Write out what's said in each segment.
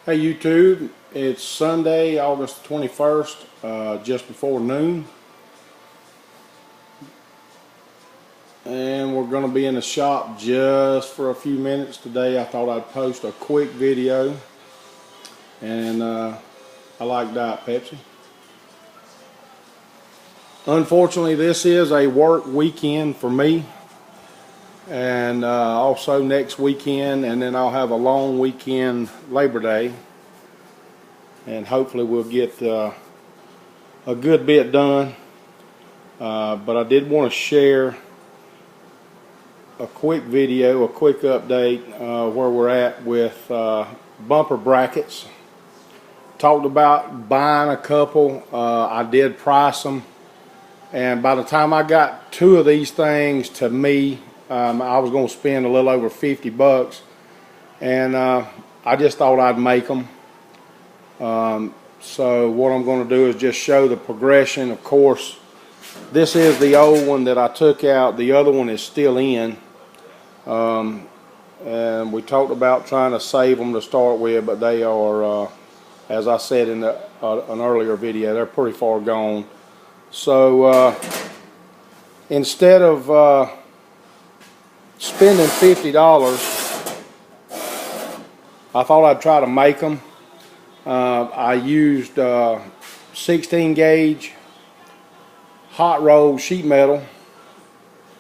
Hey YouTube, it's Sunday, August 21st, just before noon. And we're going to be in the shop just for a few minutes today. I thought I'd post a quick video. And I like Diet Pepsi. Unfortunately, this is a work weekend for me. And also next weekend, and then I'll have a long weekend Labor Day, and hopefully we'll get a good bit done. But I did want to share a quick video, a quick update where we're at with bumper brackets. Talked about buying a couple. I did price them, and by the time I got two of these things to me, I was going to spend a little over 50 bucks, and I just thought I'd make them. So what I'm going to do is just show the progression. Of course, this is the old one that I took out. The other one is still in. And we talked about trying to save them to start with, but they are, as I said in an earlier video, they're pretty far gone. So instead of spending $50, I thought I'd try to make them. I used 16 gauge hot rolled sheet metal,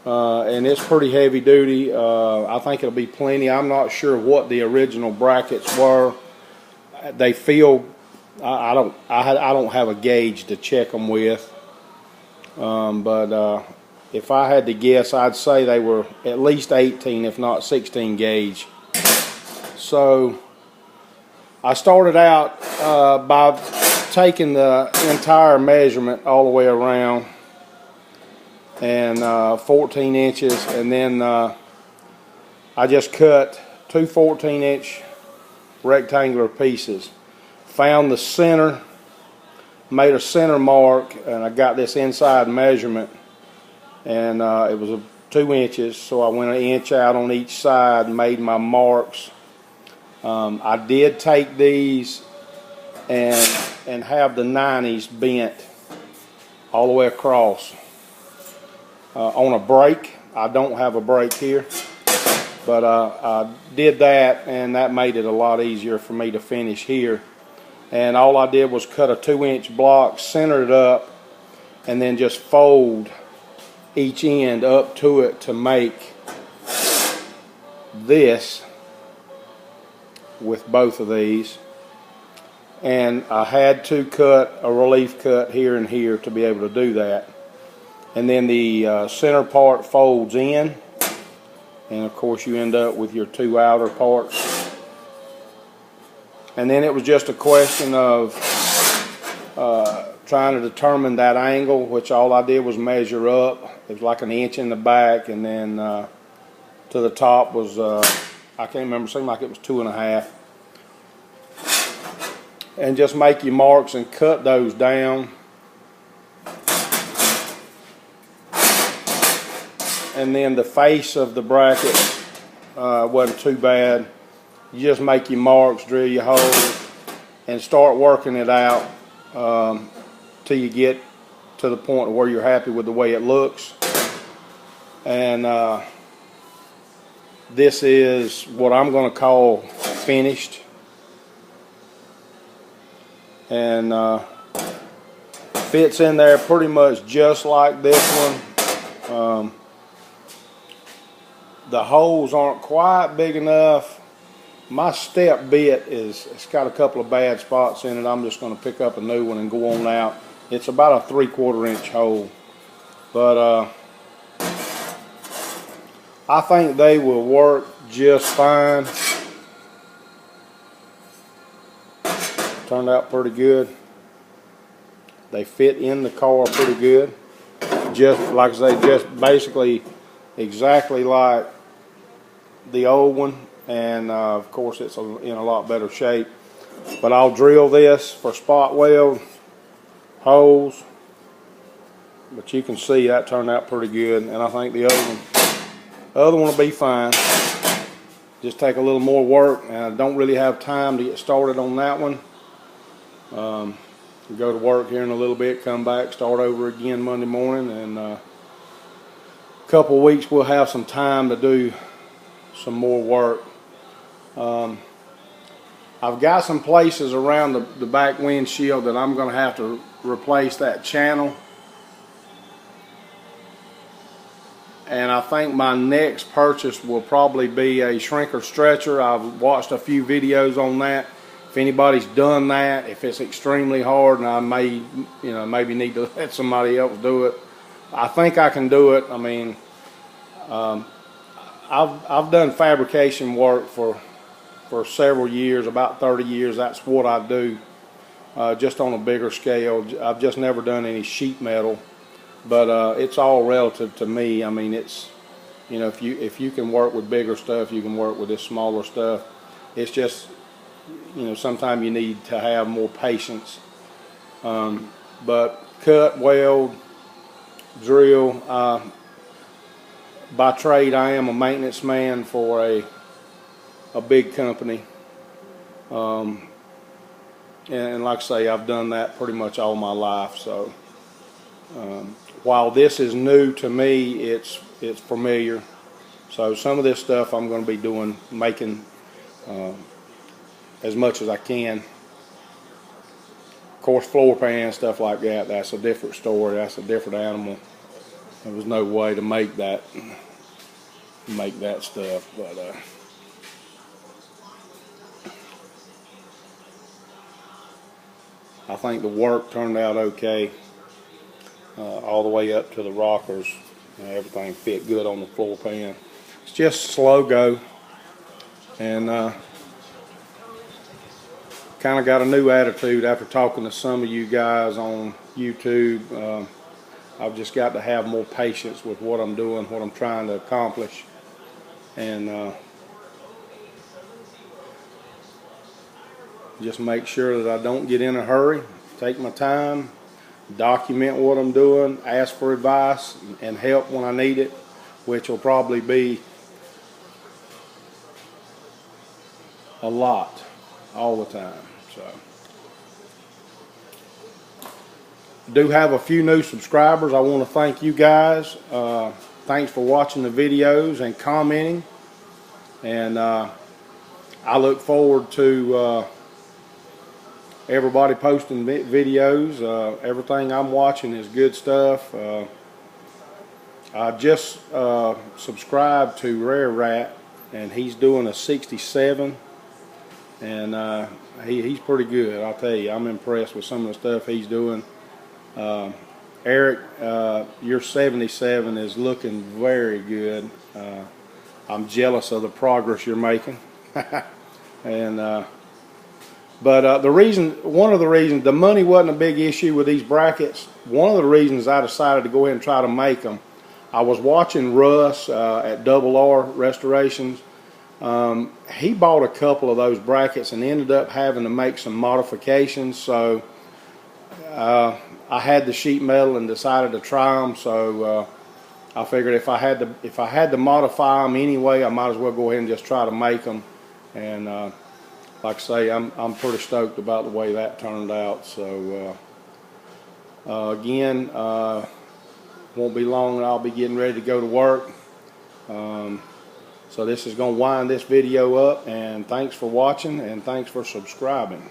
and it's pretty heavy duty. I think it'll be plenty. I'm not sure what the original brackets were. They feel, I don't have a gauge to check them with, but if I had to guess, I'd say they were at least 18, if not 16 gauge. So I started out by taking the entire measurement all the way around, and 14 inches, and then I just cut two 14-inch rectangular pieces. Found the center, made a center mark, and I got this inside measurement, and it was 2 inches, so I went an inch out on each side and made my marks. I did take these and have the 90s bent all the way across on a brake. I don't have a brake here, but I did that, and that made it a lot easier for me to finish here. And all I did was cut a 2-inch block, center it up, and then just fold each end up to it to make this with both of these. And I had to cut a relief cut here and here to be able to do that. And then the center part folds in, and of course you end up with your two outer parts. And then it was just a question of trying to determine that angle, which all I did was measure up. It was like an inch in the back, and then to the top was I can't remember, it seemed like it was 2.5. And just make your marks and cut those down. And then the face of the bracket wasn't too bad. You just make your marks, drill your holes, and start working it out till you get to the point where you're happy with the way it looks. And this is what I'm going to call finished. And fits in there pretty much just like this one. The holes aren't quite big enough. My step bit it's got a couple of bad spots in it. I'm just going to pick up a new one and go on out. It's about a 3/4 inch hole, but I think they will work just fine. Turned out pretty good. They fit in the car pretty good. Just like I say, just basically exactly like the old one, and of course it's in a lot better shape. But I'll drill this for spot weld holes. But you can see that turned out pretty good, and I think the other one will be fine. just take a little more work, and I don't really have time to get started on that one. Go to work here in a little bit, come back, start over again Monday morning, and a couple of weeks we'll have some time to do some more work. I've got some places around the back windshield that I'm going to have to replace that channel. And I think my next purchase will probably be a shrinker stretcher. I've watched a few videos on that. If anybody's done that, if it's extremely hard, and I may, maybe need to let somebody else do it, I think I can do it. I mean, I've done fabrication work for several years, about 30 years. That's what I do, just on a bigger scale. I've just never done any sheet metal. But it's all relative to me. I mean, it's, if you can work with bigger stuff, you can work with this smaller stuff. It's just, sometimes you need to have more patience. But cut, weld, drill. By trade, I am a maintenance man for a big company. And like I say, I've done that pretty much all my life. So. While this is new to me, it's familiar. So some of this stuff I'm going to be making as much as I can. Of course, floor pan, stuff like that, that's a different story. That's a different animal. There was no way to make that stuff. But I think the work turned out okay. All the way up to the rockers. Everything fit good on the floor pan. It's just slow go, and kind of got a new attitude after talking to some of you guys on YouTube. I've just got to have more patience with what I'm doing, what I'm trying to accomplish, and just make sure that I don't get in a hurry, take my time, document what I'm doing, ask for advice and help when I need it, which will probably be a lot all the time. So, do have a few new subscribers. I want to thank you guys. Thanks for watching the videos and commenting, and I look forward to everybody posting videos. Everything I'm watching is good stuff. I just subscribed to Rare Rat, and he's doing a 67, and he's pretty good. I'll tell you, I'm impressed with some of the stuff he's doing. Eric, your 77 is looking very good. I'm jealous of the progress you're making. And one of the reasons, the money wasn't a big issue with these brackets. One of the reasons I decided to go ahead and try to make them, I was watching Russ at Double R Restorations. He bought a couple of those brackets and ended up having to make some modifications. So I had the sheet metal and decided to try them. So I figured if I had to modify them anyway, I might as well go ahead and just try to make them. And like I say, I'm pretty stoked about the way that turned out. So again, won't be long and I'll be getting ready to go to work. So this is going to wind this video up, and thanks for watching and thanks for subscribing.